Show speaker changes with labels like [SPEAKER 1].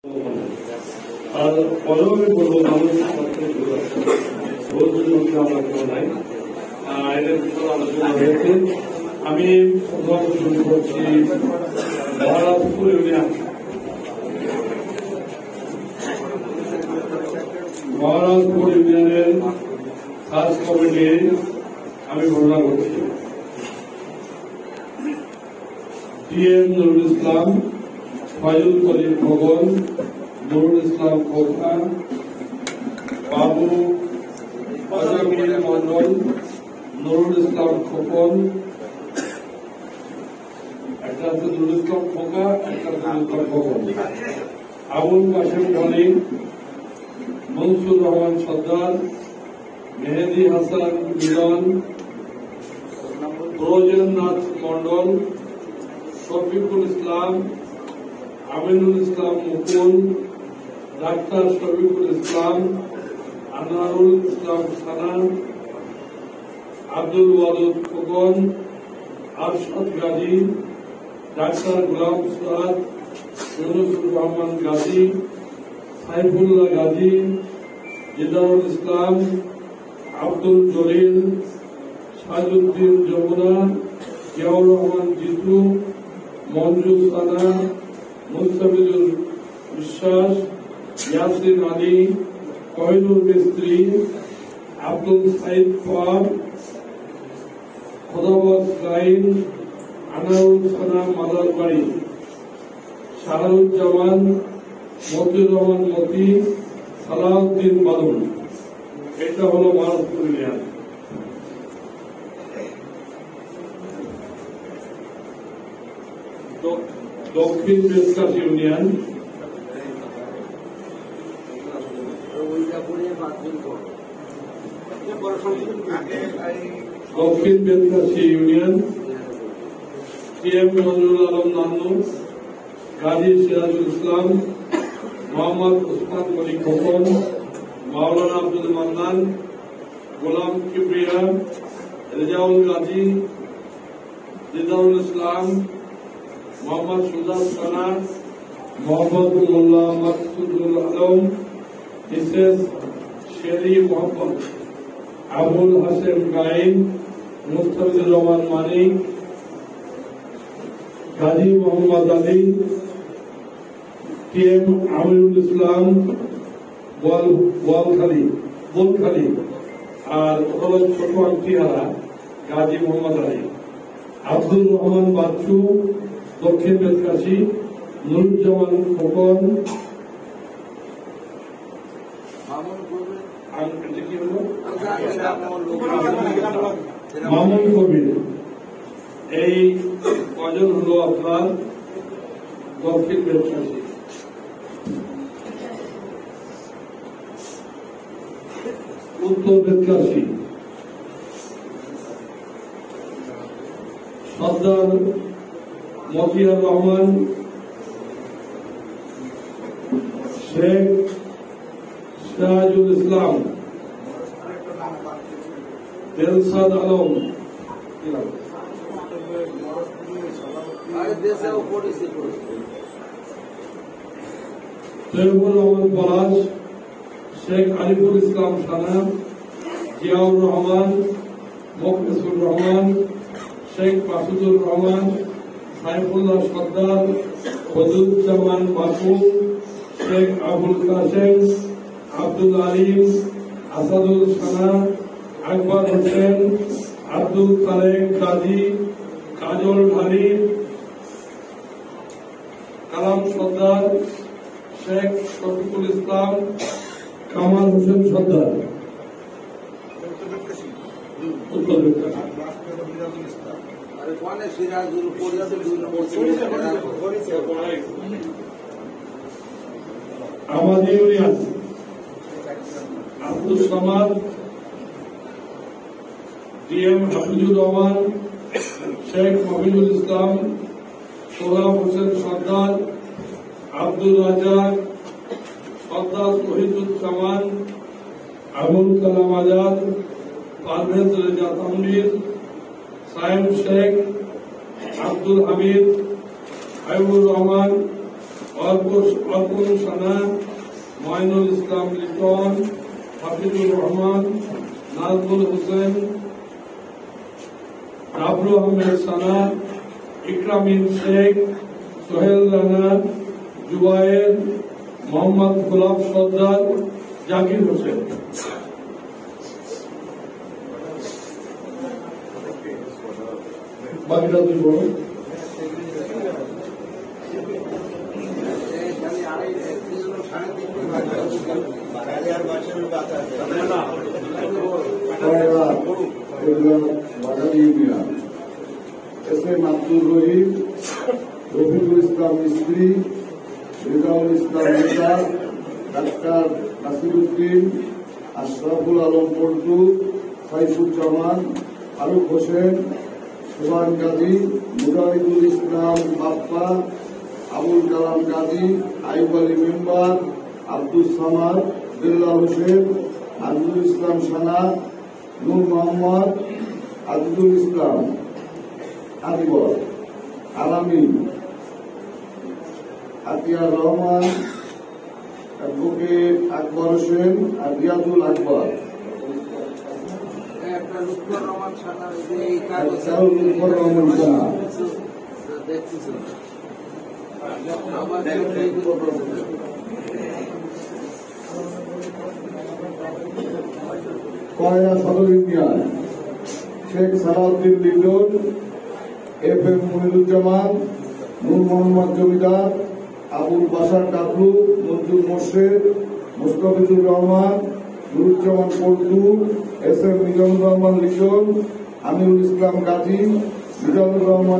[SPEAKER 1] আর অজবে বলবো মানুষ আমরা কেউ নাই, এদের বিষয়ে আলোচনা হয়েছে। আমি শুরু করছি মহারাজপুর ইউনিয়ন। মহারাজপুর ইউনিয়নের সার্চ কমিটির আমি ঘোষণা করছি। DM নুরুল ইসলাম, ফয়জুল করিম ভবন, নুরুল ইসলাম খোকা, বাবু আজমির মন্ডল, নুরুল ইসলাম খোকন, একটা হচ্ছে নুরুল ইসলাম খোকা, একটা নুরুল ইসলাম খোকন, আবুল কাশেম ধনী, মনসুর রহমান সর্দার, মেহেদি হাসান মিলন, ব্রজেন্দ্রনাথ মন্ডল, শফিকুল ইসলাম, আমিনুল ইসলাম মুকুল, ডাক্তার শফিকুল ইসলাম, আনোয়ারুল ইসলাম সানা, আব্দুল ওয়াদুদ খোকন, আরশাদ গাজী, ডাক্তার গোলাম সাদ, ইউনুসুর রহমান গাজী, সাইফুল্লাহ গাজী, জিদারুল ইসলাম, আব্দুল জলিল, সাজুদ্দিন যমুনা, জিয়াউর রহমান জিতু, মঞ্জু সানা, মুস্তাফিজুল বিশ্বাস, ইয়াসিন আলী, কহিনুর মিস্ত্রি, আব্দুল সাইদ ফার, খোদাবত গাইন, আনারুল সানা মাদারবাড়ি, শাহরুজ্জামান, মতিউর রহমান মতি, সালাউদ্দিন বাদুল। এটা হলো মহারাজপুর ইউনিয়ন। দক্ষিণ বেদকাশী ইউনিয়ন, দক্ষিণ বেদকাশী ইউনিয়ন, PM নজরুল আলম নান্নু, গাজী সিরাজুল ইসলাম, মোহাম্মদ উসমান গনি খোকন, মাওলানা আব্দুল মান্নান, গোলাম কিবরিয়া, রেজাউল গাজী, জিদারুল ইসলাম, মোহাম্মদ সুজাত সানা, মোহাম্মদ মোল্লা মাকসুদুল আলম, মিসেস শেরি মোহাম্মদ, আবুল হাসেম গাইন, মুস্তাফিজুর রহমান মানিক, গাজী মোহাম্মদ আলী, PM আমিনুল ইসলাম বোলখালী, আর হল ছোট আংটিহারা গাজী মোহাম্মদ আলী, আব্দুল রহমান বাচ্চু, দক্ষিণ বেদকাশী, নুরুজ্জামান খোকন, মামুন কবির। এই কজন হল আপনার দক্ষিণ বেদকাশী। উত্তর বেদকাশী সর্দার মতিয়ার রহমান, শেখ সিরাজুল ইসলাম, এরশাদ আলম, তৈয়বুর রহমান পলাশ, শেখ আরিফুল ইসলাম সানা, জিয়াউর রহমান, মোখলেসুর রহমান, শেখ মাসুদুর রহমান, সাইফুল্লাহ সর্দার, ফজলুজ্জামান বাপু, শেখ আবুল কাসেম, আব্দুল আলিম, আসাদুল সানা, আকবর হোসেন, আব্দুল তারেক গাজী, কাজল ঢালি, কালাম সর্দার, শেখ শফিকুল ইসলাম, কামাল হোসেন সর্দার। উত্তর বেদকাশী আমাদের ইউনিয়ন, আব্দুল সামাদ, DM হাফিজুর রহমান, শেখ মফিজুল ইসলাম, সোহরাব হোসেন সর্দার, আব্দুল রাজাক, সর্দার শহীদুজ্জামান, আবুল কালাম আজাদ, পারভেজ রেজা তানভীর, সায়েম শেখ, আব্দুল হামিদ, হাবিবুর রহমান, অর্পণ সানা, ময়নুল ইসলাম লিটন, হাফিজুর রহমান, নাজমুল হোসেন, রাবরু আহমেদ সানা, ইকরামিন শেখ, সোহেল রানা, জুবায়ের, মোহাম্মদ গোলাপ সর্দার, জাকির হোসেন। বাকিটা তুই বলো।
[SPEAKER 2] এস এম আব্দুল রহিম, রফিকুল ইসলাম মিস্ত্রি, রেজাউল ইসলাম নেতা, doctor Nasiruddin, Ashraful Alam Poltu, Saifuzzaman, Faruk Hossain, Subhan Gazi, Mujahidul Islam Bappa, Abul Kalam Gazi, Aib Ali member, Abdul Samad, Billal Hossain, Azizul Islam Sana, Nur Mohammad, Azizul Islam Adibar, Alamin, Atiar Rahman, advocate Akbar Hossain আর রিয়াজুল আকবর। কয়রা সদর union Sheikh Salauddin Liton, F M Moniruzzaman, Nur Mohammad Zamindar, Abul Basar Kablu, মঞ্জুর মোর্শেদ, মুস্তাফিজুর রহমান, নুরুজ্জামান পল্টু, এস এম মিজানুর রহমান লিটন, আমিরুল ইসলাম গাজী, মিজানুর রহমান